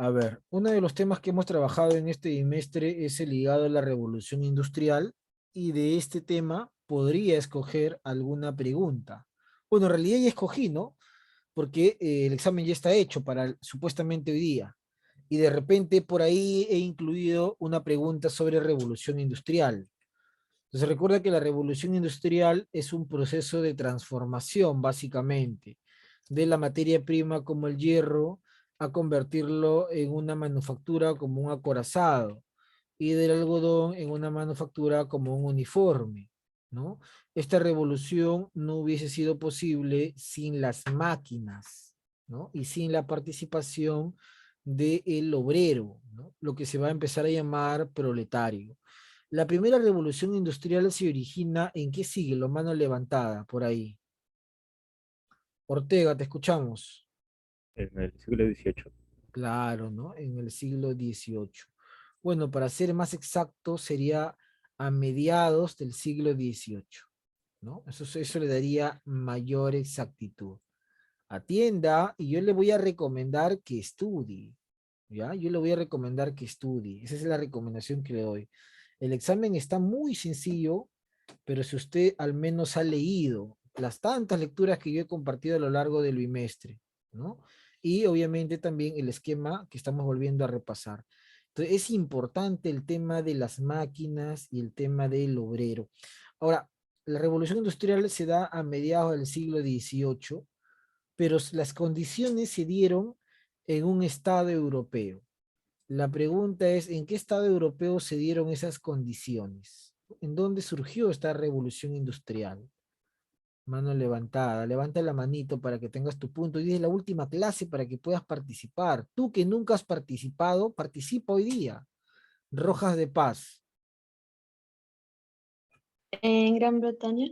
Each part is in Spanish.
A ver, uno de los temas que hemos trabajado en este bimestre es el ligado a la revolución industrial y de este tema podría escoger alguna pregunta. Bueno, en realidad ya escogí, ¿no? Porque el examen ya está hecho para supuestamente hoy día. Y de repente por ahí he incluido una pregunta sobre revolución industrial. Entonces recuerda que la revolución industrial es un proceso de transformación, básicamente, de la materia prima como el hierro a convertirlo en una manufactura como un acorazado y del algodón en una manufactura como un uniforme, ¿no? Esta revolución no hubiese sido posible sin las máquinas, ¿no? Y sin la participación del obrero, ¿no? Lo que se va a empezar a llamar proletario. La primera revolución industrial se origina ¿en qué siglo? Mano levantada, por ahí. Ortega, te escuchamos. En el siglo XVIII. Claro, ¿no? En el siglo XVIII. Bueno, para ser más exacto, sería a mediados del siglo XVIII, ¿no? Eso le daría mayor exactitud. Atienda y yo le voy a recomendar que estudie, ¿ya? Yo le voy a recomendar que estudie. Esa es la recomendación que le doy. El examen está muy sencillo, pero si usted al menos ha leído las tantas lecturas que yo he compartido a lo largo del bimestre, ¿no? Y obviamente también el esquema que estamos volviendo a repasar. Entonces, es importante el tema de las máquinas y el tema del obrero. Ahora, la revolución industrial se da a mediados del siglo XVIII, pero las condiciones se dieron en un estado europeo. La pregunta es, ¿en qué estado europeo se dieron esas condiciones? ¿En dónde surgió esta revolución industrial? Mano levantada, levanta la manito para que tengas tu punto. Hoy día es la última clase para que puedas participar. Tú que nunca has participado, participa hoy día. Rojas de Paz. En Gran Bretaña.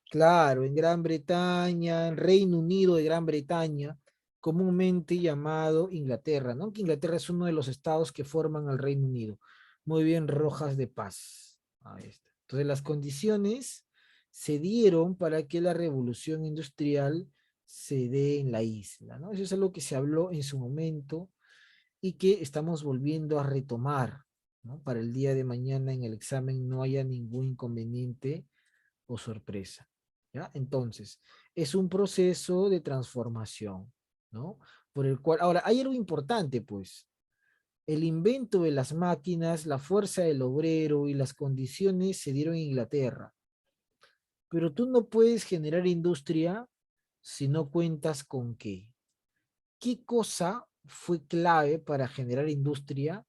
Claro, en Gran Bretaña, en Reino Unido de Gran Bretaña, comúnmente llamado Inglaterra, ¿no? Que Inglaterra es uno de los estados que forman al Reino Unido. Muy bien, Rojas de Paz. Ahí está. Entonces, las condiciones se dieron para que la revolución industrial se dé en la isla, ¿no? Eso es algo que se habló en su momento y que estamos volviendo a retomar, ¿no? Para el día de mañana en el examen no haya ningún inconveniente o sorpresa, ¿ya? Entonces, es un proceso de transformación, ¿no? Por el cual, ahora, hay algo importante, pues, el invento de las máquinas, la fuerza del obrero y las condiciones se dieron en Inglaterra, pero tú no puedes generar industria si no cuentas con qué. ¿Qué cosa fue clave para generar industria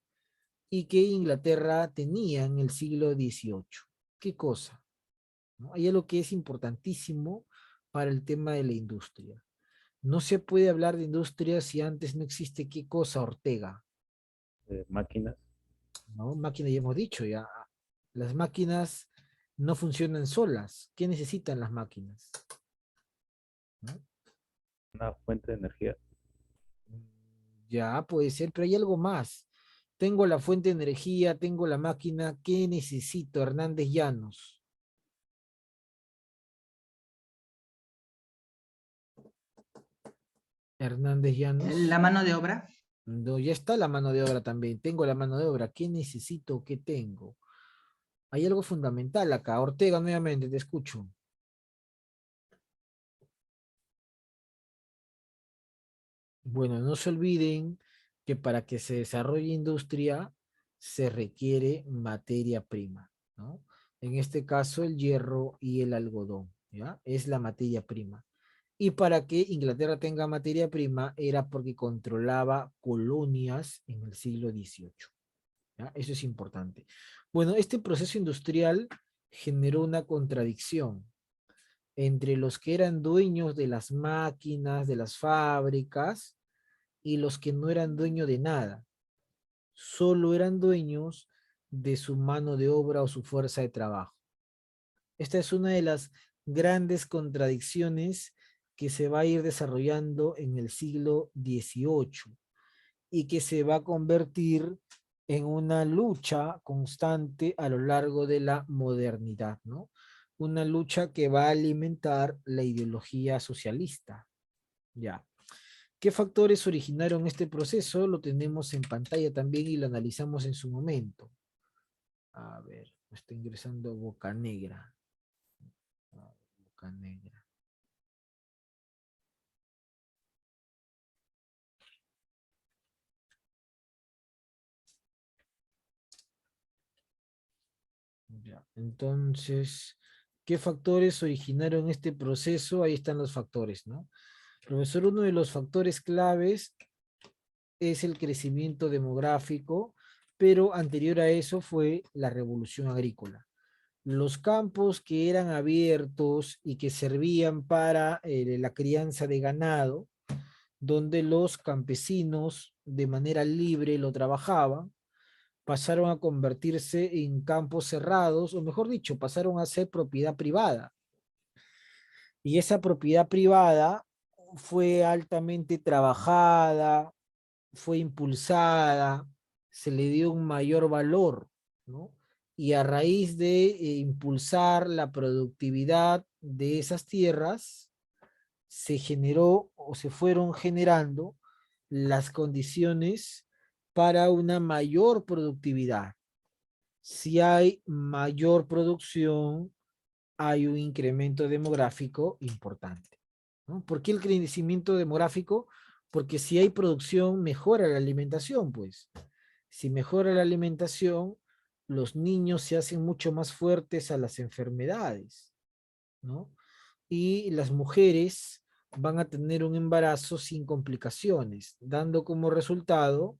y que Inglaterra tenía en el siglo XVIII? ¿Qué cosa? ¿No? Hay algo que es importantísimo para el tema de la industria. No se puede hablar de industria si antes no existe qué cosa, Ortega, Máquinas. ¿no? Máquina ya hemos dicho, ya. Las máquinas no funcionan solas. ¿Qué necesitan las máquinas? ¿No? Una fuente de energía. Ya puede ser, pero hay algo más. Tengo la fuente de energía, tengo la máquina. ¿Qué necesito, Hernández Llanos? Hernández La Llanos. mano de obra. No, ya está la mano de obra también. Tengo la mano de obra. ¿Qué necesito? ¿Qué tengo? Hay algo fundamental acá. Ortega, nuevamente, te escucho. Bueno, no se olviden que para que se desarrolle industria se requiere materia prima, ¿no? En este caso, el hierro y el algodón, ¿ya? Es la materia prima. Y para que Inglaterra tenga materia prima era porque controlaba colonias en el siglo XVIII, ¿ya? Eso es importante. Bueno, este proceso industrial generó una contradicción entre los que eran dueños de las máquinas, de las fábricas, y los que no eran dueños de nada, solo eran dueños de su mano de obra o su fuerza de trabajo. Esta es una de las grandes contradicciones que se va a ir desarrollando en el siglo XVIII y que se va a convertir en una lucha constante a lo largo de la modernidad, ¿no? Una lucha que va a alimentar la ideología socialista, ya. ¿Qué factores originaron este proceso? Lo tenemos en pantalla también y lo analizamos en su momento. A ver, está ingresando Bocanegra. Bocanegra. Ya, entonces, ¿qué factores originaron este proceso? Ahí están los factores, ¿no? Profesor, uno de los factores claves es el crecimiento demográfico, pero anterior a eso fue la revolución agrícola. Los campos que eran abiertos y que servían para la crianza de ganado, donde los campesinos de manera libre lo trabajaban, pasaron a convertirse en campos cerrados, o mejor dicho, pasaron a ser propiedad privada. Y esa propiedad privada fue altamente trabajada, fue impulsada, se le dio un mayor valor, ¿no? Y a raíz de impulsar la productividad de esas tierras, se generó o se fueron generando las condiciones para una mayor productividad. Si hay mayor producción, hay un incremento demográfico importante, ¿no? ¿Por qué el crecimiento demográfico? Porque si hay producción, mejora la alimentación, pues. Si mejora la alimentación, los niños se hacen mucho más fuertes a las enfermedades, ¿no? Y las mujeres van a tener un embarazo sin complicaciones, dando como resultado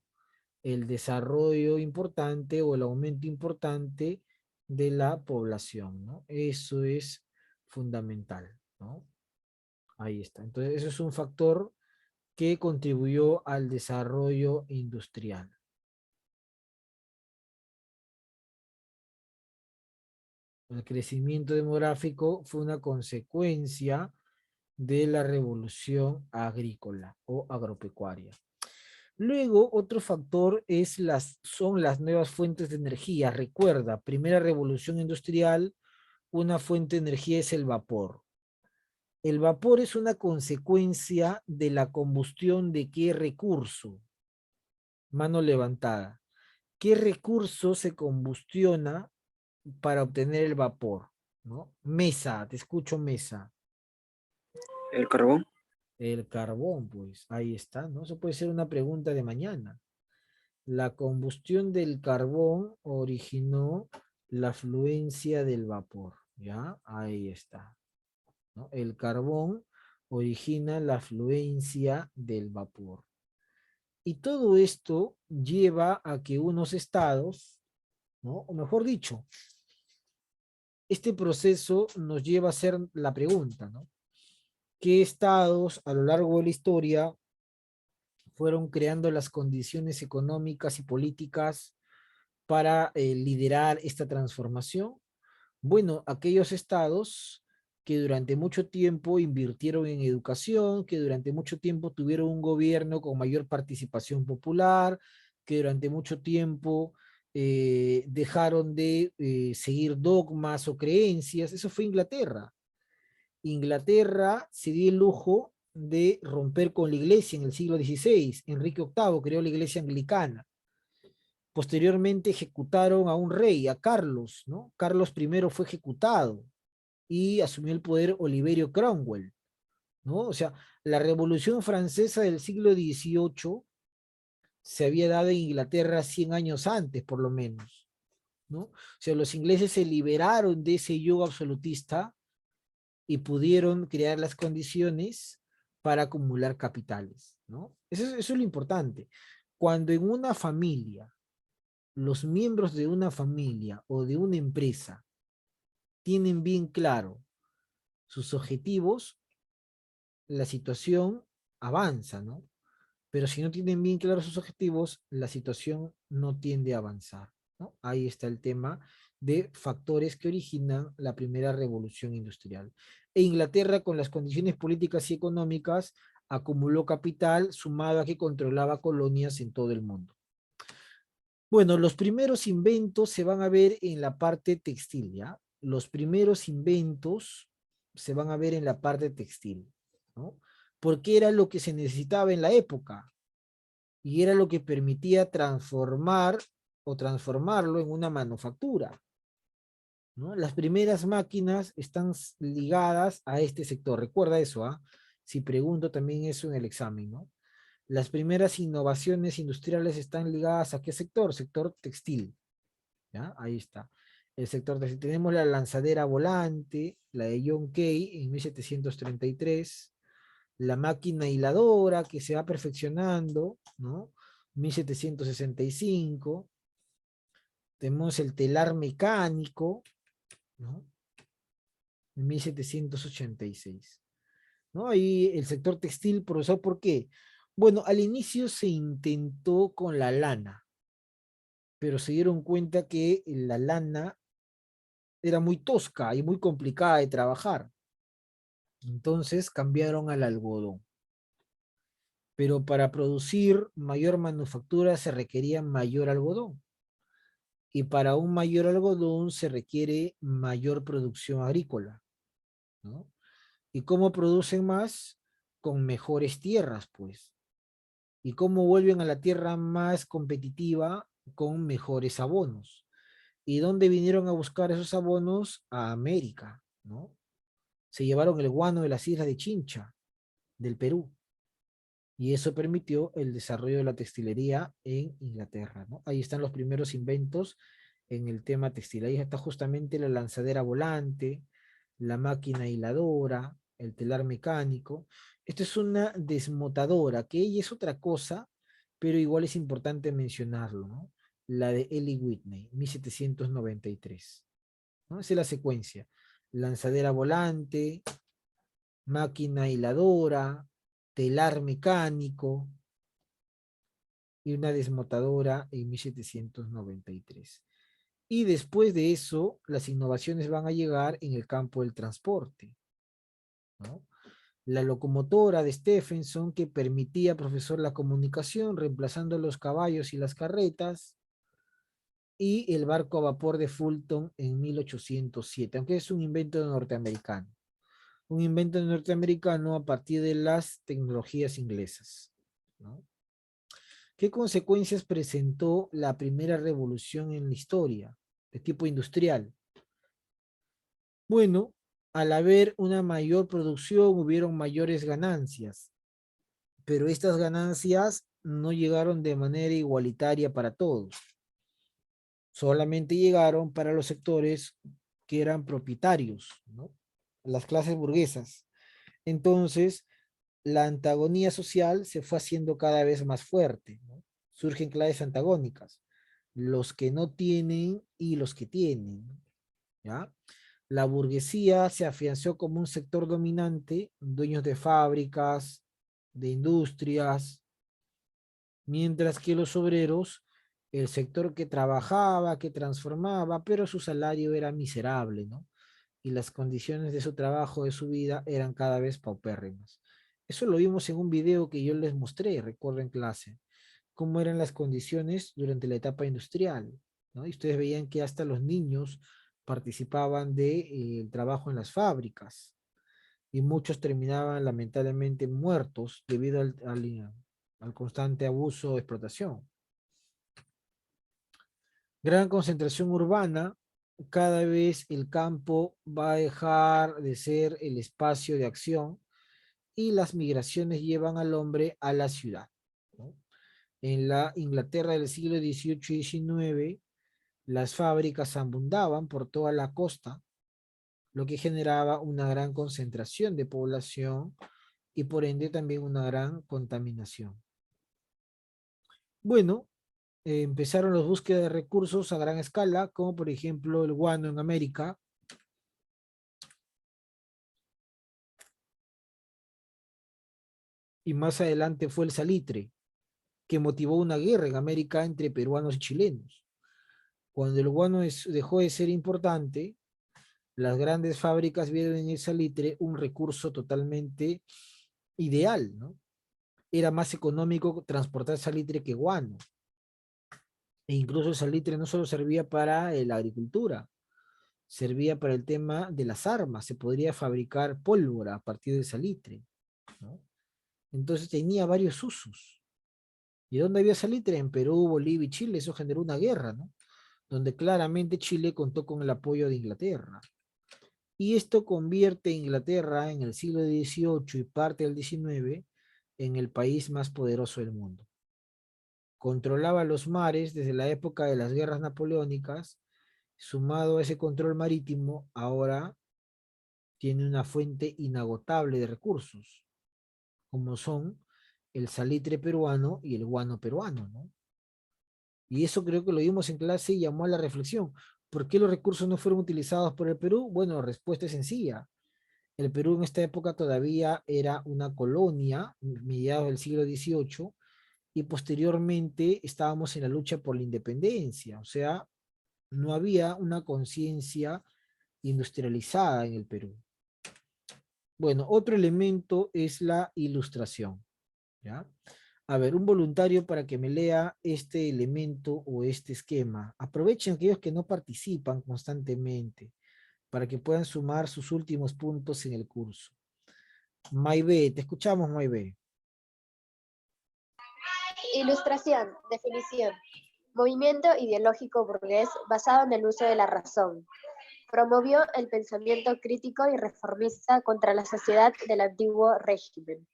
el desarrollo importante o el aumento importante de la población, ¿no? Eso es fundamental, ¿no? Ahí está. Entonces, eso es un factor que contribuyó al desarrollo industrial. El crecimiento demográfico fue una consecuencia de la revolución agrícola o agropecuaria. Luego, otro factor son las nuevas fuentes de energía. Recuerda, primera revolución industrial, una fuente de energía es el vapor. El vapor es una consecuencia de la combustión de qué recurso. Mano levantada. ¿Qué recurso se combustiona para obtener el vapor? ¿No? Mesa, te escucho, Mesa. El carbón. El carbón, pues ahí está, ¿no? Eso puede ser una pregunta de mañana. La combustión del carbón originó la fluencia del vapor, ¿ya? Ahí está, ¿no? El carbón origina la fluencia del vapor. Y todo esto lleva a que unos estados, ¿no? O mejor dicho, este proceso nos lleva a hacer la pregunta, ¿no? ¿Qué estados a lo largo de la historia fueron creando las condiciones económicas y políticas para liderar esta transformación? Bueno, aquellos estados que durante mucho tiempo invirtieron en educación, que durante mucho tiempo tuvieron un gobierno con mayor participación popular, que durante mucho tiempo dejaron de seguir dogmas o creencias. Eso fue Inglaterra. Inglaterra se dio el lujo de romper con la iglesia en el siglo XVI. Enrique VIII creó la iglesia anglicana. Posteriormente ejecutaron a un rey, a Carlos, ¿no? Carlos I fue ejecutado y asumió el poder Oliverio Cromwell, ¿no? O sea, la Revolución Francesa del siglo XVIII se había dado en Inglaterra 100 años antes, por lo menos, ¿no? O sea, los ingleses se liberaron de ese yugo absolutista y pudieron crear las condiciones para acumular capitales, ¿no? Eso es lo importante. Cuando en una familia, los miembros de una familia o de una empresa tienen bien claro sus objetivos, la situación avanza, ¿no? Pero si no tienen bien claros sus objetivos, la situación no tiende a avanzar, ¿no? Ahí está el tema de factores que originan la primera revolución industrial. E Inglaterra, con las condiciones políticas y económicas, acumuló capital sumado a que controlaba colonias en todo el mundo. Bueno, los primeros inventos se van a ver en la parte textil, ¿ya? Los primeros inventos se van a ver en la parte textil, ¿no? porque era lo que se necesitaba en la época y era lo que permitía transformar o transformarlo en una manufactura, ¿no? Las primeras máquinas están ligadas a este sector. Recuerda eso, ¿ah? Si pregunto también eso en el examen, ¿no? Las primeras innovaciones industriales están ligadas a qué sector? Sector textil. ¿Ya? Ahí está. El sector textil. Tenemos la lanzadera volante, la de John Kay en 1733, la máquina hiladora que se va perfeccionando, ¿no? 1765. Tenemos el telar mecánico, ¿no? En 1786. ¿No? Ahí el sector textil, profesor, ¿por qué? Bueno, al inicio se intentó con la lana, pero se dieron cuenta que la lana era muy tosca y muy complicada de trabajar. Entonces cambiaron al algodón. Pero para producir mayor manufactura se requería mayor algodón. Y para un mayor algodón se requiere mayor producción agrícola, ¿no? ¿Y cómo producen más? Con mejores tierras, pues. ¿Y cómo vuelven a la tierra más competitiva? Con mejores abonos. ¿Y dónde vinieron a buscar esos abonos? A América, ¿no? Se llevaron el guano de las islas de Chincha, del Perú. Y eso permitió el desarrollo de la textilería en Inglaterra, ¿no? Ahí están los primeros inventos en el tema textil. Ahí está justamente la lanzadera volante, la máquina hiladora, el telar mecánico. Esto es una desmotadora, que ella es otra cosa, pero igual es importante mencionarlo, ¿no? La de Eli Whitney, 1793, ¿no? Esa es la secuencia. Lanzadera volante, máquina hiladora, telar mecánico y una desmotadora en 1793. Y después de eso, las innovaciones van a llegar en el campo del transporte, ¿no? La locomotora de Stephenson que permitía, profesor, la comunicación, reemplazando los caballos y las carretas, y el barco a vapor de Fulton en 1807, aunque es un invento norteamericano. Un invento norteamericano a partir de las tecnologías inglesas, ¿no? ¿Qué consecuencias presentó la primera revolución en la historia de tipo industrial? Bueno, al haber una mayor producción, hubieron mayores ganancias, pero estas ganancias no llegaron de manera igualitaria para todos. Solamente llegaron para los sectores que eran propietarios, ¿no? Las clases burguesas. Entonces, la antagonía social se fue haciendo cada vez más fuerte, ¿no? Surgen clases antagónicas, los que no tienen y los que tienen, ¿ya? La burguesía se afianzó como un sector dominante, dueños de fábricas, de industrias, mientras que los obreros, el sector que trabajaba, que transformaba, pero su salario era miserable, ¿no? Y las condiciones de su trabajo, de su vida, eran cada vez paupérrimas. Eso lo vimos en un video que yo les mostré, recuerdo en clase, cómo eran las condiciones durante la etapa industrial, ¿no? Y ustedes veían que hasta los niños participaban del trabajo en las fábricas y muchos terminaban lamentablemente muertos debido al constante abuso o explotación. Gran concentración urbana, cada vez el campo va a dejar de ser el espacio de acción y las migraciones llevan al hombre a la ciudad, ¿no? En la Inglaterra del siglo XVIII y XIX, las fábricas abundaban por toda la costa, lo que generaba una gran concentración de población y por ende también una gran contaminación. Bueno, empezaron las búsquedas de recursos a gran escala, como por ejemplo el guano en América. Y más adelante fue el salitre, que motivó una guerra en América entre peruanos y chilenos. Cuando el guano dejó de ser importante, las grandes fábricas vieron en el salitre un recurso totalmente ideal, ¿no? Era más económico transportar salitre que guano. E incluso el salitre no solo servía para la agricultura, servía para el tema de las armas. Se podría fabricar pólvora a partir del salitre, ¿no? Entonces tenía varios usos. ¿Y dónde había salitre? En Perú, Bolivia y Chile. Eso generó una guerra, ¿no? Donde claramente Chile contó con el apoyo de Inglaterra. Y esto convierte a Inglaterra en el siglo XVIII y parte del XIX en el país más poderoso del mundo. Controlaba los mares desde la época de las guerras napoleónicas. Sumado a ese control marítimo, ahora tiene una fuente inagotable de recursos, como son el salitre peruano y el guano peruano, ¿no? Y eso creo que lo vimos en clase y llamó a la reflexión. ¿Por qué los recursos no fueron utilizados por el Perú? Bueno, la respuesta es sencilla. El Perú en esta época todavía era una colonia, mediados del siglo XVIII, y posteriormente estábamos en la lucha por la independencia. O sea, no había una conciencia industrializada en el Perú. Bueno, otro elemento es la ilustración, ¿ya? A ver, un voluntario para que me lea este elemento o este esquema. Aprovechen aquellos que no participan constantemente para que puedan sumar sus últimos puntos en el curso. Maybe, te escuchamos, Maybe. Ilustración, definición. Movimiento ideológico burgués basado en el uso de la razón. Promovió el pensamiento crítico y reformista contra la sociedad del antiguo régimen.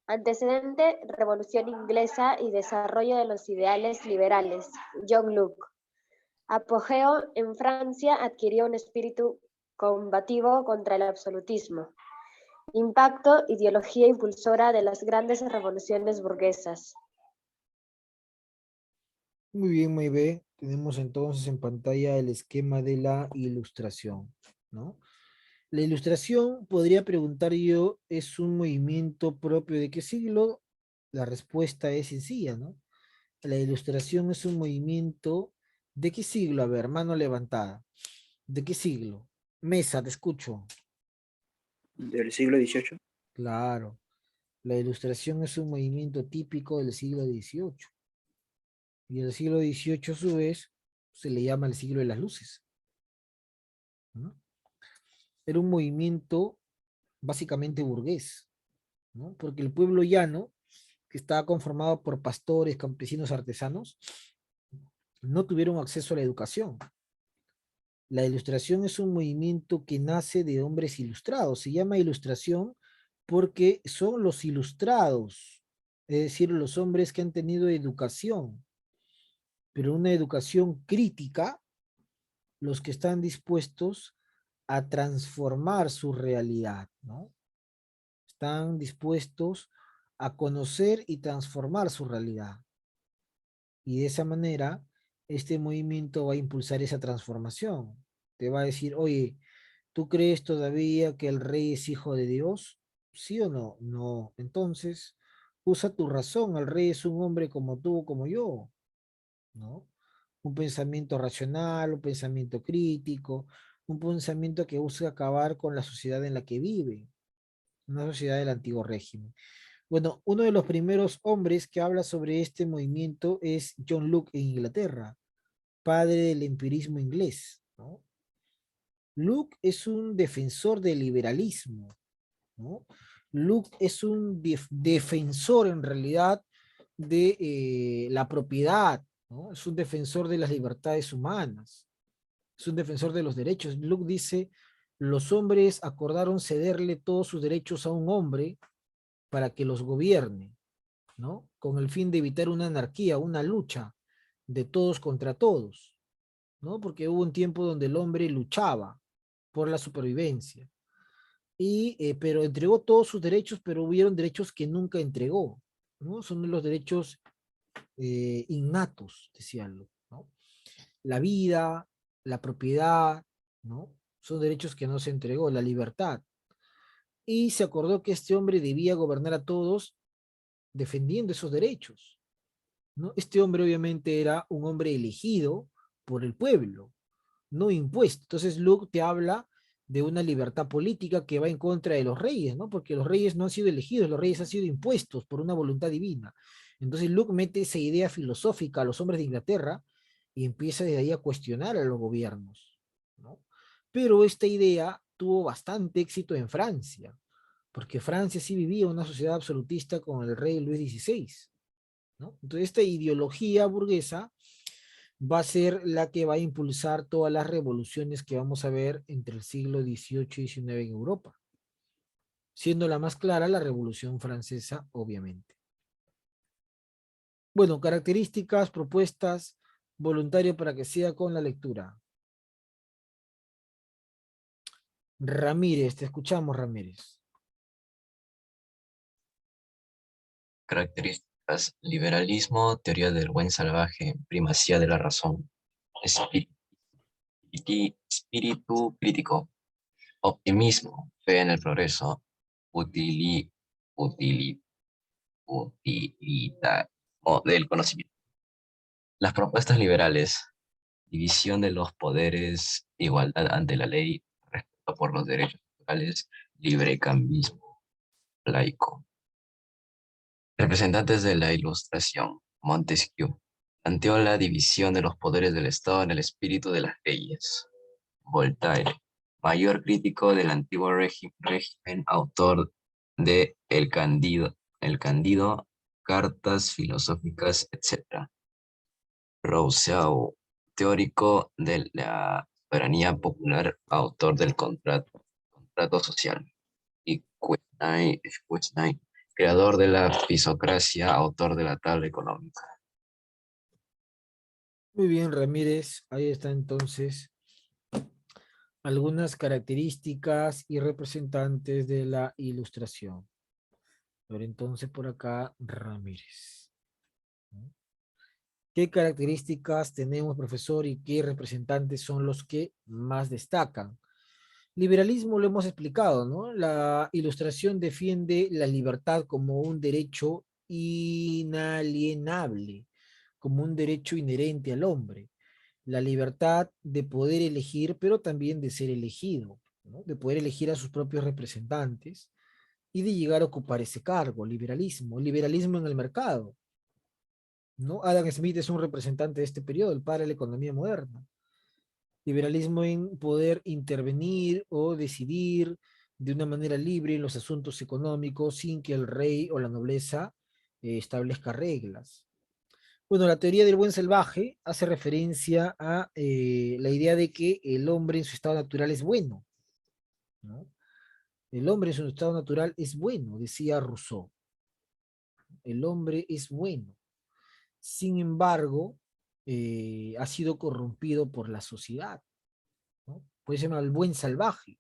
Antecedente, Revolución Inglesa y desarrollo de los ideales liberales. John Locke. Apogeo, en Francia adquirió un espíritu combativo contra el absolutismo. Impacto, ideología impulsora de las grandes revoluciones burguesas. Muy bien, Maybe. Tenemos entonces en pantalla el esquema de la ilustración, ¿no? La ilustración, podría preguntar yo, ¿es un movimiento propio de qué siglo? La respuesta es sencilla, ¿no? La ilustración es un movimiento ¿de qué siglo? A ver, mano levantada. ¿De qué siglo? Mesa, te escucho. Del siglo XVIII. Claro. La ilustración es un movimiento típico del siglo XVIII. Y el siglo XVIII, a su vez, se le llama el siglo de las luces, ¿no? Era un movimiento básicamente burgués, ¿no? Porque el pueblo llano, que estaba conformado por pastores, campesinos, artesanos, no tuvieron acceso a la educación. La ilustración es un movimiento que nace de hombres ilustrados. Se llama ilustración porque son los ilustrados, es decir, los hombres que han tenido educación, pero una educación crítica, los que están dispuestos a transformar su realidad, ¿no? Están dispuestos a conocer y transformar su realidad. Y de esa manera, este movimiento va a impulsar esa transformación. Te va a decir, oye, ¿tú crees todavía que el rey es hijo de Dios? ¿Sí o no? No. Entonces, usa tu razón. El rey es un hombre como tú, como yo, ¿no? Un pensamiento racional, un pensamiento crítico, un pensamiento que busca acabar con la sociedad en la que vive, una sociedad del antiguo régimen. Bueno, uno de los primeros hombres que habla sobre este movimiento es John Locke en Inglaterra, padre del empirismo inglés, ¿no? Locke es un defensor del liberalismo, ¿no? Locke es un defensor en realidad de la propiedad, ¿no? Es un defensor de las libertades humanas, es un defensor de los derechos. Locke dice, los hombres acordaron cederle todos sus derechos a un hombre para que los gobierne, ¿no? Con el fin de evitar una anarquía, una lucha de todos contra todos, ¿no? Porque hubo un tiempo donde el hombre luchaba por la supervivencia. Pero entregó todos sus derechos, pero hubieron derechos que nunca entregó, ¿no? Son los derechos innatos, decía Locke, ¿no? La vida, la propiedad, ¿no? Son derechos que no se entregó, la libertad. Y se acordó que este hombre debía gobernar a todos defendiendo esos derechos, ¿no? Este hombre obviamente era un hombre elegido por el pueblo, no impuesto. Entonces Luke te habla de una libertad política que va en contra de los reyes, ¿no? Porque los reyes no han sido elegidos, los reyes han sido impuestos por una voluntad divina. Entonces Luke mete esa idea filosófica a los hombres de Inglaterra y empieza desde ahí a cuestionar a los gobiernos, ¿no? Pero esta idea tuvo bastante éxito en Francia, porque Francia sí vivía una sociedad absolutista con el rey Luis XVI, ¿no? Entonces esta ideología burguesa va a ser la que va a impulsar todas las revoluciones que vamos a ver entre el siglo XVIII y XIX en Europa, siendo la más clara la Revolución Francesa, obviamente. Bueno, características, propuestas, voluntario para que sea con la lectura. Ramírez, te escuchamos, Ramírez. Características: liberalismo, teoría del buen salvaje, primacía de la razón, espíritu crítico, optimismo, fe en el progreso, utili, utili- utilitarismo del conocimiento. Las propuestas liberales: división de los poderes, igualdad ante la ley, respeto por los derechos naturales, librecambismo laico. Representantes de la Ilustración: Montesquieu planteó la división de los poderes del Estado en el espíritu de las leyes. Voltaire, mayor crítico del antiguo régimen, autor de El Candido, Cartas filosóficas, etc. Rousseau, teórico de la soberanía popular, autor del contrato social. Y Quesnay, creador de la fisocracia, autor de la tabla económica. Muy bien, Ramírez. Ahí está entonces algunas características y representantes de la Ilustración. Pero entonces por acá, Ramírez. ¿No? ¿Qué características tenemos, profesor, y qué representantes son los que más destacan? Liberalismo lo hemos explicado, ¿no? La Ilustración defiende la libertad como un derecho inalienable, como un derecho inherente al hombre. La libertad de poder elegir, pero también de ser elegido, ¿no? De poder elegir a sus propios representantes y de llegar a ocupar ese cargo. Liberalismo, liberalismo en el mercado, ¿no? Adam Smith es un representante de este periodo, el padre de la economía moderna. Liberalismo en poder intervenir o decidir de una manera libre en los asuntos económicos sin que el rey o la nobleza establezca reglas. Bueno, la teoría del buen salvaje hace referencia a la idea de que el hombre en su estado natural es bueno, ¿no? El hombre en su estado natural es bueno, decía Rousseau. El hombre es bueno. Sin embargo, ha sido corrompido por la sociedad, ¿no? Puede ser el buen salvaje.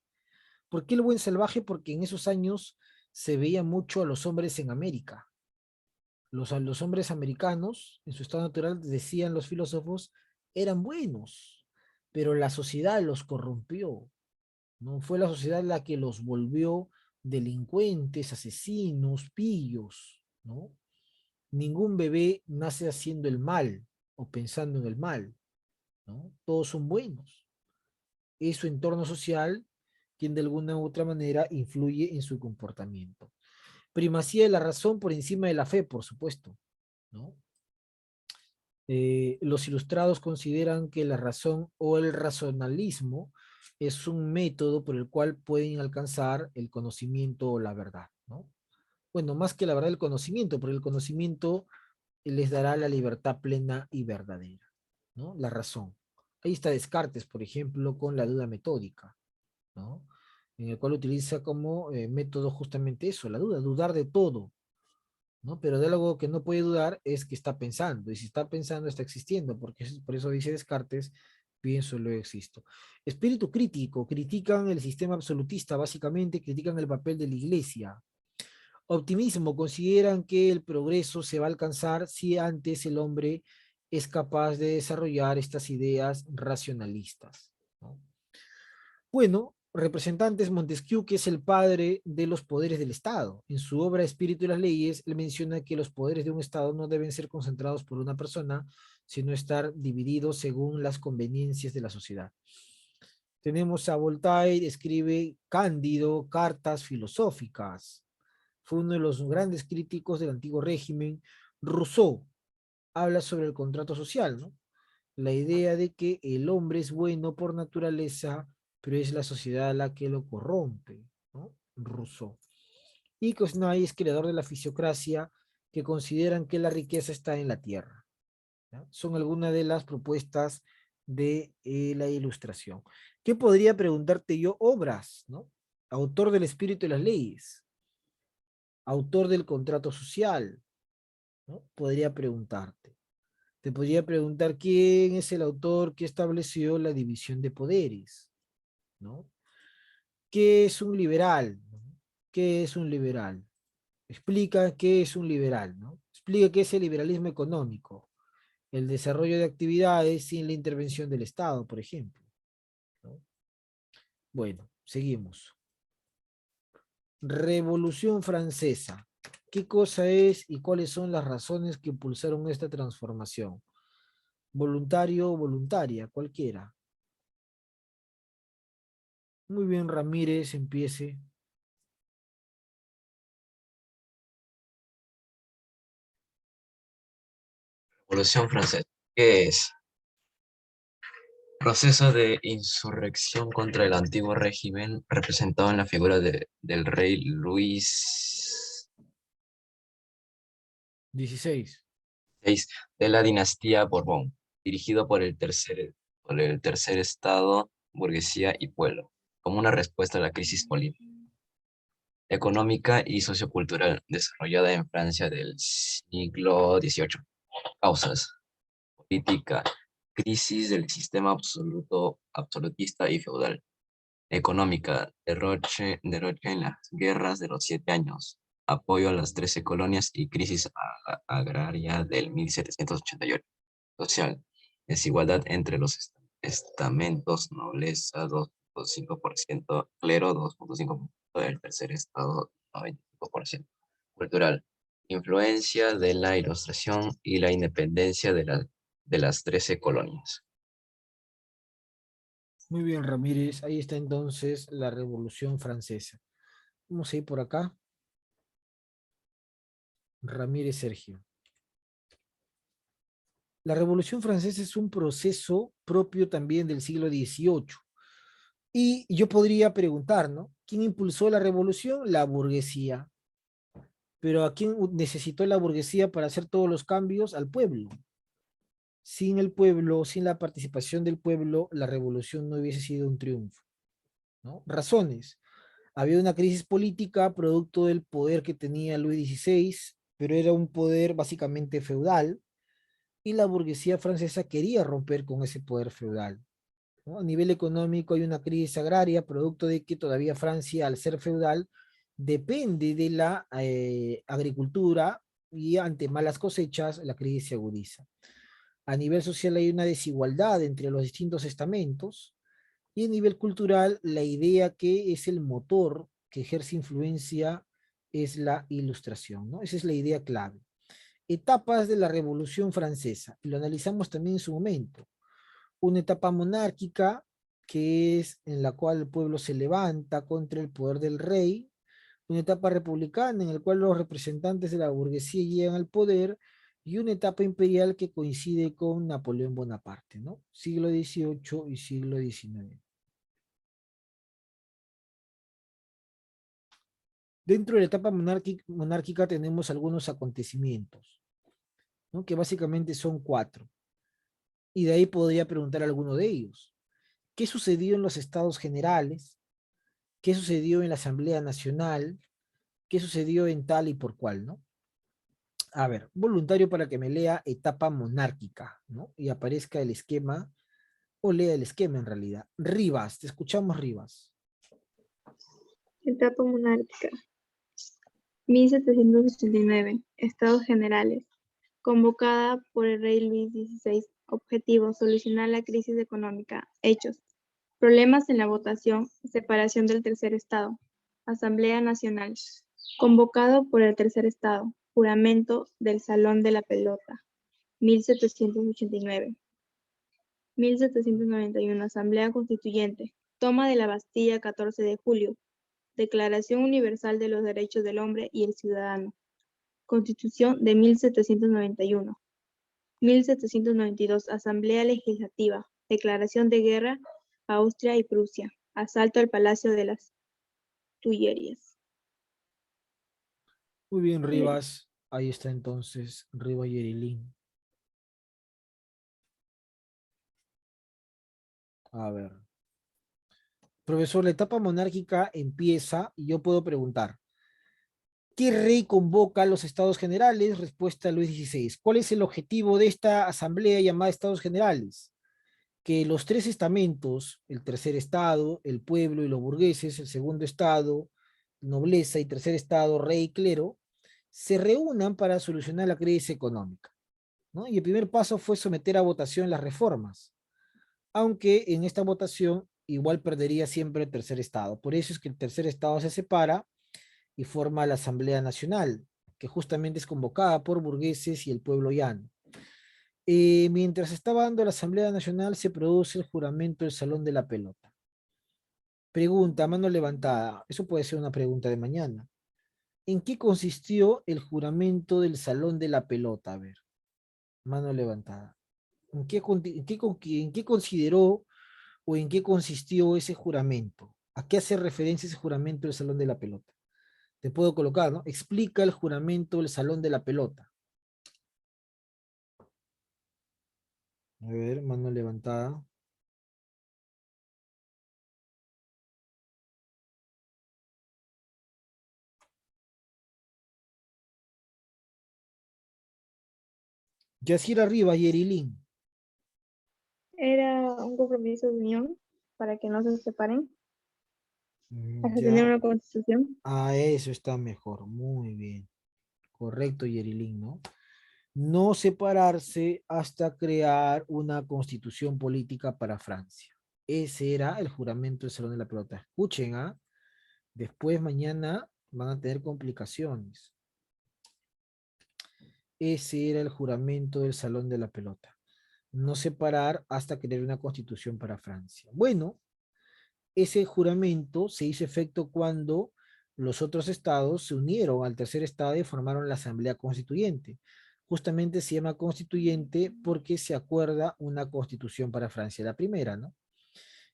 ¿Por qué el buen salvaje? Porque en esos años se veía mucho a los hombres en América. A los hombres americanos, en su estado natural, decían los filósofos, eran buenos, pero la sociedad los corrompió, ¿no? Fue la sociedad la que los volvió delincuentes, asesinos, pillos, ¿no? Ningún bebé nace haciendo el mal o pensando en el mal, ¿no? Todos son buenos. Es su entorno social quien de alguna u otra manera influye en su comportamiento. Primacía de la razón por encima de la fe, por supuesto, ¿no? Los ilustrados consideran que la razón o el racionalismo es un método por el cual pueden alcanzar el conocimiento o la verdad, ¿no? Bueno, más que la verdad, el conocimiento, porque el conocimiento les dará la libertad plena y verdadera, ¿no? La razón. Ahí está Descartes, por ejemplo, con la duda metódica, ¿no? En el cual utiliza como método justamente eso, la duda, dudar de todo, ¿no? Pero de algo que no puede dudar es que está pensando, y si está pensando está existiendo, porque por eso dice Descartes, pienso, luego existo. Espíritu crítico, critican el sistema absolutista, básicamente critican el papel de la iglesia. Optimismo, consideran que el progreso se va a alcanzar si antes el hombre es capaz de desarrollar estas ideas racionalistas, ¿no? Bueno, representantes Montesquieu, que es el padre de los poderes del Estado. En su obra Espíritu y las leyes, él menciona que los poderes de un Estado no deben ser concentrados por una persona, sino estar divididos según las conveniencias de la sociedad. Tenemos a Voltaire, escribe Cándido, Cartas filosóficas. Fue uno de los grandes críticos del antiguo régimen. Rousseau habla sobre el contrato social, ¿no? La idea de que el hombre es bueno por naturaleza, pero es la sociedad la que lo corrompe, ¿no? Rousseau. y Kosnay es creador de la fisiocracia, que consideran que la riqueza está en la tierra. ¿Ya? Son algunas de las propuestas de la Ilustración. ¿Qué podría preguntarte yo? Obras, ¿no? Autor del espíritu de las leyes, autor del contrato social, ¿no? Podría preguntarte. Te podría preguntar quién es el autor que estableció la división de poderes, ¿no? ¿Qué es un liberal? ¿No? ¿Qué es un liberal? Explica qué es un liberal, ¿no? Explica qué es el liberalismo económico, el desarrollo de actividades sin la intervención del Estado, por ejemplo, ¿no? Bueno, seguimos. Revolución Francesa. ¿Qué cosa es y cuáles son las razones que impulsaron esta transformación? Voluntario o voluntaria, cualquiera. Muy bien, Ramírez, empiece. Revolución Francesa. ¿Qué es? Proceso de insurrección contra el antiguo régimen representado en la figura del rey Luis 16. VI de la dinastía Borbón, dirigido por el tercer estado, burguesía y pueblo, como una respuesta a la crisis política, económica y sociocultural desarrollada en Francia del siglo XVIII. Causas: política, crisis del sistema absolutista y feudal. Económica, derroche en las guerras de los 7 años, apoyo a las 13 colonias y crisis agraria del 1788. Social, desigualdad entre los estamentos, nobleza 2.5%, clero 2.5%, el tercer estado 95%. Cultural, influencia de la Ilustración y la independencia de las 13 colonias. Muy bien, Ramírez. Ahí está entonces la Revolución Francesa. Vamos a ir por acá. Ramírez Sergio. La Revolución Francesa es un proceso propio también del siglo XVIII. Y yo podría preguntar, ¿no? ¿Quién impulsó la revolución? La burguesía. Pero ¿a quién necesitó la burguesía para hacer todos los cambios? Al pueblo. Sin el pueblo, sin la participación del pueblo, la revolución no hubiese sido un triunfo, ¿no? Razones. Había una crisis política producto del poder que tenía Luis XVI, pero era un poder básicamente feudal, y la burguesía francesa quería romper con ese poder feudal, ¿no? A nivel económico hay una crisis agraria, producto de que todavía Francia, al ser feudal, depende de la agricultura, y ante malas cosechas la crisis se agudiza. A nivel social hay una desigualdad entre los distintos estamentos, y a nivel cultural la idea que es el motor que ejerce influencia es la Ilustración, ¿no? Esa es la idea clave. Etapas de la Revolución Francesa, y lo analizamos también en su momento. Una etapa monárquica, que es en la cual el pueblo se levanta contra el poder del rey. Una etapa republicana, en la cual los representantes de la burguesía llegan al poder, y una etapa imperial que coincide con Napoleón Bonaparte, ¿no? Siglo XVIII y siglo XIX. Dentro de la etapa monárquica tenemos algunos acontecimientos, ¿no? Que básicamente son 4. Y de ahí podría preguntar alguno de ellos. ¿Qué sucedió en los estados generales? ¿Qué sucedió en la Asamblea Nacional? ¿Qué sucedió en tal y por cual, no? A ver, voluntario para que me lea etapa monárquica, ¿no? Y aparezca el esquema, o lea el esquema en realidad. Rivas, te escuchamos, Rivas. Etapa monárquica. 1789. Estados Generales. Convocada por el rey Luis XVI. Objetivo: solucionar la crisis económica. Hechos: problemas en la votación, separación del tercer estado. Asamblea Nacional. Convocado por el tercer estado. Juramento del Salón de la Pelota. 1789. 1791. Asamblea Constituyente. Toma de la Bastilla 14 de julio. Declaración Universal de los Derechos del Hombre y el Ciudadano. Constitución de 1791. 1792. Asamblea Legislativa. Declaración de guerra a Austria y Prusia. Asalto al Palacio de las Tullerías. Muy bien, Rivas. Ahí está entonces, Rivas Yerilín. A ver. Profesor, la etapa monárquica empieza y yo puedo preguntar, ¿qué rey convoca a los Estados Generales? Respuesta Luis XVI. ¿Cuál es el objetivo de esta asamblea llamada Estados Generales? Que los tres estamentos, el tercer estado, el pueblo y los burgueses, el segundo estado, nobleza y tercer estado, rey y clero, se reúnan para solucionar la crisis económica, ¿no? Y el primer paso fue someter a votación las reformas, aunque en esta votación igual perdería siempre el tercer estado. Por eso es que el tercer estado se separa y forma la Asamblea Nacional, que justamente es convocada por burgueses y el pueblo llano. Mientras estaba dando la Asamblea Nacional, se produce el juramento del Salón de la Pelota. Pregunta, mano levantada. Eso puede ser una pregunta de mañana. ¿En qué consistió el juramento del Salón de la Pelota? A ver, mano levantada. ¿En qué consideró o en qué consistió ese juramento? ¿A qué hace referencia ese juramento del Salón de la Pelota? Te puedo colocar, ¿no? Explica el juramento del Salón de la Pelota. A ver, mano levantada. Yacir arriba, Yerilín. Era un compromiso de unión para que no se separen hasta tener Ya, una constitución. eso está mejor. Muy bien. Correcto, Yerilín, ¿no? No separarse hasta crear una constitución política para Francia. Ese era el juramento del Salón de la Pelota. Escuchen, ¿ah? Después mañana van a tener complicaciones. Ese era el juramento del Salón de la Pelota. No separar hasta crear una constitución para Francia. Bueno, ese juramento se hizo efecto cuando los otros estados se unieron al tercer estado y formaron la Asamblea Constituyente. Justamente se llama constituyente porque se acuerda una constitución para Francia, la primera, ¿no?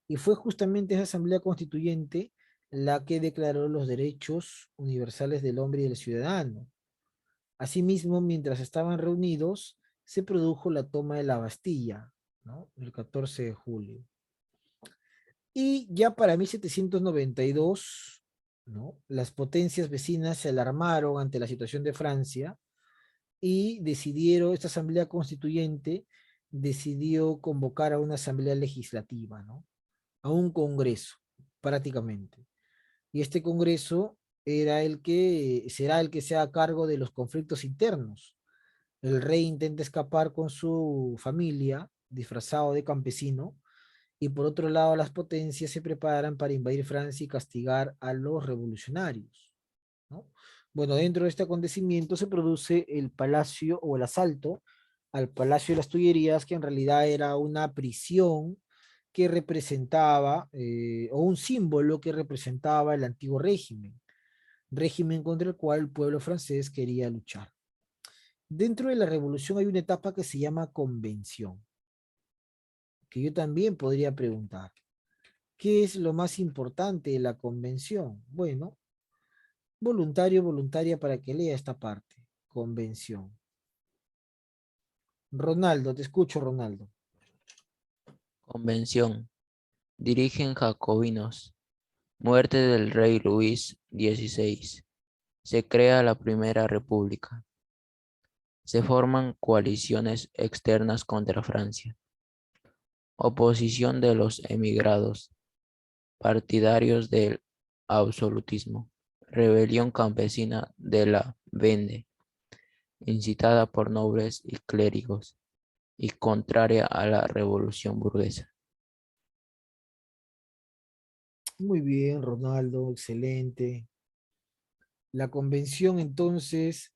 Y fue justamente esa Asamblea Constituyente la que declaró los derechos universales del hombre y del ciudadano. Asimismo, mientras estaban reunidos, se produjo la toma de la Bastilla, ¿no? El 14 de julio. Y ya para 1792, ¿no? Las potencias vecinas se alarmaron ante la situación de Francia y decidieron, esta asamblea constituyente decidió convocar a una asamblea legislativa, ¿no? A un congreso, prácticamente. Y este congreso será el que sea a cargo de los conflictos internos. El rey intenta escapar con su familia, disfrazado de campesino, y por otro lado las potencias se preparan para invadir Francia y castigar a los revolucionarios, ¿no? Bueno, dentro de este acontecimiento se produce el palacio o el asalto al Palacio de las Tullerías, que en realidad era una prisión que representaba, o un símbolo que representaba el antiguo régimen contra el cual el pueblo francés quería luchar. Dentro de la revolución hay una etapa que se llama convención, que yo también podría preguntar. ¿Qué es lo más importante de la convención? Bueno, voluntario, voluntaria para que lea esta parte. Convención. Ronaldo, te escucho, Ronaldo. Convención. Dirigen jacobinos. Muerte del rey Luis XVI. Se crea la Primera República. Se forman coaliciones externas contra Francia. Oposición de los emigrados. Partidarios del absolutismo. Rebelión campesina de la Vende, incitada por nobles y clérigos, y contraria a la revolución burguesa. Muy bien, Ronaldo, excelente. La convención entonces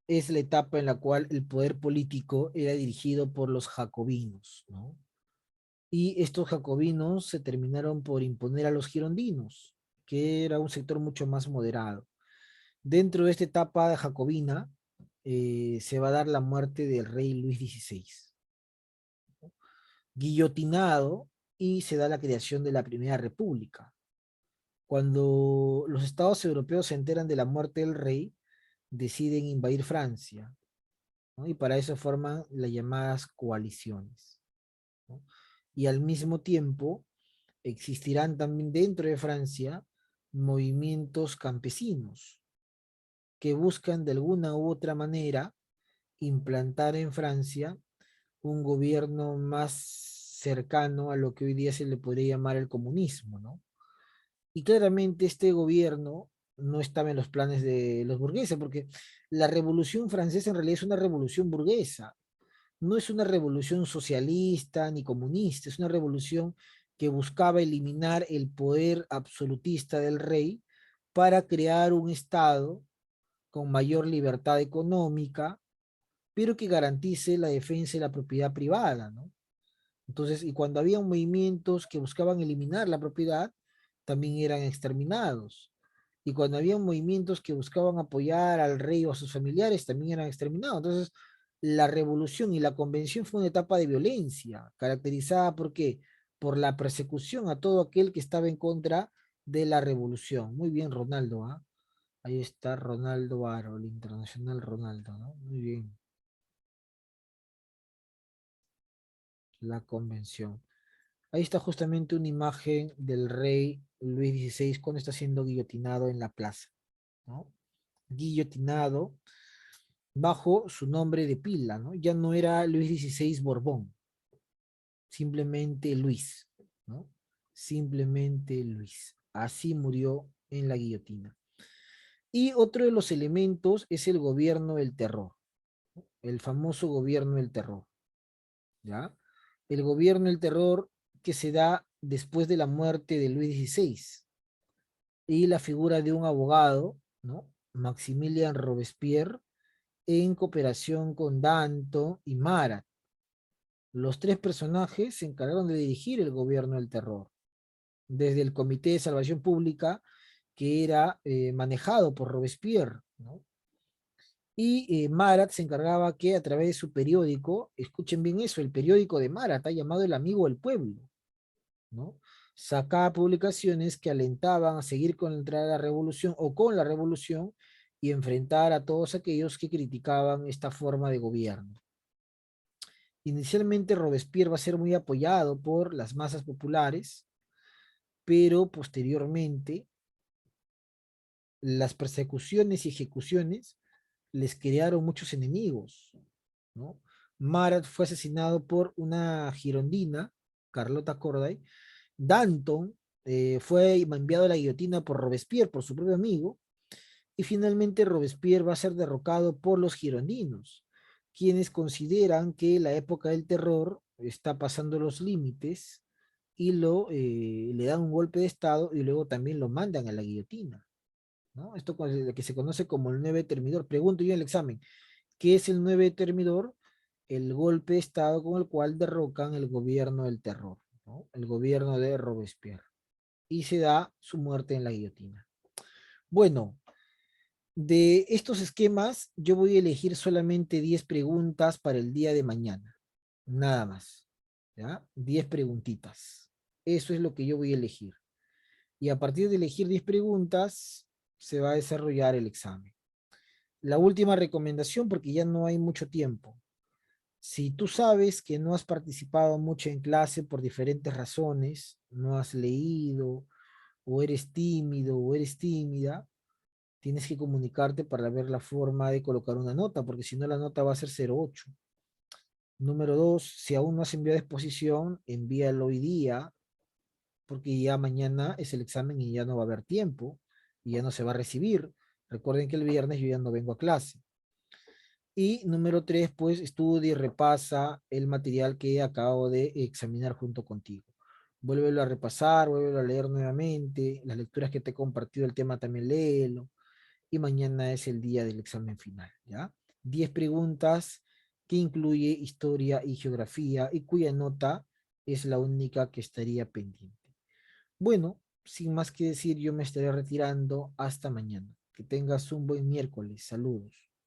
es la etapa en la cual el poder político era dirigido por los jacobinos, ¿no? Y estos jacobinos se terminaron por imponer a los girondinos, que era un sector mucho más moderado. Dentro de esta etapa jacobina se va a dar la muerte del rey Luis XVI, guillotinado, y se da la creación de la Primera República. Cuando los estados europeos se enteran de la muerte del rey, deciden invadir Francia, ¿no? Y para eso forman las llamadas coaliciones, ¿no? Y al mismo tiempo existirán también dentro de Francia movimientos campesinos que buscan de alguna u otra manera implantar en Francia un gobierno más cercano a lo que hoy día se le podría llamar el comunismo, ¿no? Y claramente este gobierno no estaba en los planes de los burgueses, porque la revolución francesa en realidad es una revolución burguesa, no es una revolución socialista ni comunista, es una revolución que buscaba eliminar el poder absolutista del rey para crear un Estado con mayor libertad económica, pero que garantice la defensa de la propiedad privada, ¿no? Entonces, y cuando había movimientos que buscaban eliminar la propiedad, también eran exterminados. Y cuando había movimientos que buscaban apoyar al rey o a sus familiares, también eran exterminados. Entonces, la revolución y la convención fue una etapa de violencia, caracterizada por qué? Por la persecución a todo aquel que estaba en contra de la revolución. Muy bien, Ronaldo, ¿ah? Ahí está Ronaldo Aro, el internacional Ronaldo, ¿no? Muy bien. La convención. Ahí está justamente una imagen del rey Luis XVI cuando está siendo guillotinado en la plaza, ¿no? Guillotinado bajo su nombre de pila, ¿no? Ya no era Luis XVI Borbón, simplemente Luis, ¿no? Simplemente Luis. Así murió en la guillotina. Y otro de los elementos es el gobierno del terror, ¿no? El famoso gobierno del terror, ¿ya? El gobierno del terror que se da después de la muerte de Luis XVI y la figura de un abogado, ¿no? Maximilien Robespierre, en cooperación con Danton y Marat. Los tres personajes se encargaron de dirigir el gobierno del terror, desde el Comité de Salvación Pública, que era manejado por Robespierre, ¿no? Y Marat se encargaba que a través de su periódico, escuchen bien eso, el periódico de Marat, llamado El Amigo del Pueblo, ¿no? Sacaba publicaciones que alentaban a seguir contra la revolución o con la revolución y enfrentar a todos aquellos que criticaban esta forma de gobierno. Inicialmente Robespierre va a ser muy apoyado por las masas populares, pero posteriormente las persecuciones y ejecuciones les crearon muchos enemigos, ¿no? Marat fue asesinado por una girondina, Carlota Corday. Danton fue enviado a la guillotina por Robespierre, por su propio amigo, y finalmente Robespierre va a ser derrocado por los girondinos, quienes consideran que la época del terror está pasando los límites y le dan un golpe de estado y luego también lo mandan a la guillotina, ¿no? Esto que se conoce como el 9 termidor. Pregunto yo en el examen, ¿qué es el 9 termidor? El golpe de estado con el cual derrocan el gobierno del terror, ¿no? El gobierno de Robespierre. Y se da su muerte en la guillotina. Bueno, de estos esquemas, yo voy a elegir solamente 10 preguntas para el día de mañana. Nada más. ¿Ya? 10 preguntitas. Eso es lo que yo voy a elegir. Y a partir de elegir 10 preguntas, se va a desarrollar el examen. La última recomendación, porque ya no hay mucho tiempo. Si tú sabes que no has participado mucho en clase por diferentes razones, no has leído, o eres tímido, o eres tímida, tienes que comunicarte para ver la forma de colocar una nota, porque si no la nota va a ser 0,8. Número 2, si aún no has enviado exposición, envíalo hoy día, porque ya mañana es el examen y ya no va a haber tiempo, y ya no se va a recibir. Recuerden que el viernes yo ya no vengo a clase. Y número 3, pues estudia y repasa el material que acabo de examinar junto contigo. Vuélvelo a repasar, vuélvelo a leer nuevamente, las lecturas que te he compartido el tema también léelo, y mañana es el día del examen final, ¿ya? 10 preguntas que incluye historia y geografía y cuya nota es la única que estaría pendiente. Bueno, sin más que decir, yo me estaré retirando hasta mañana. Que tengas un buen miércoles. Saludos.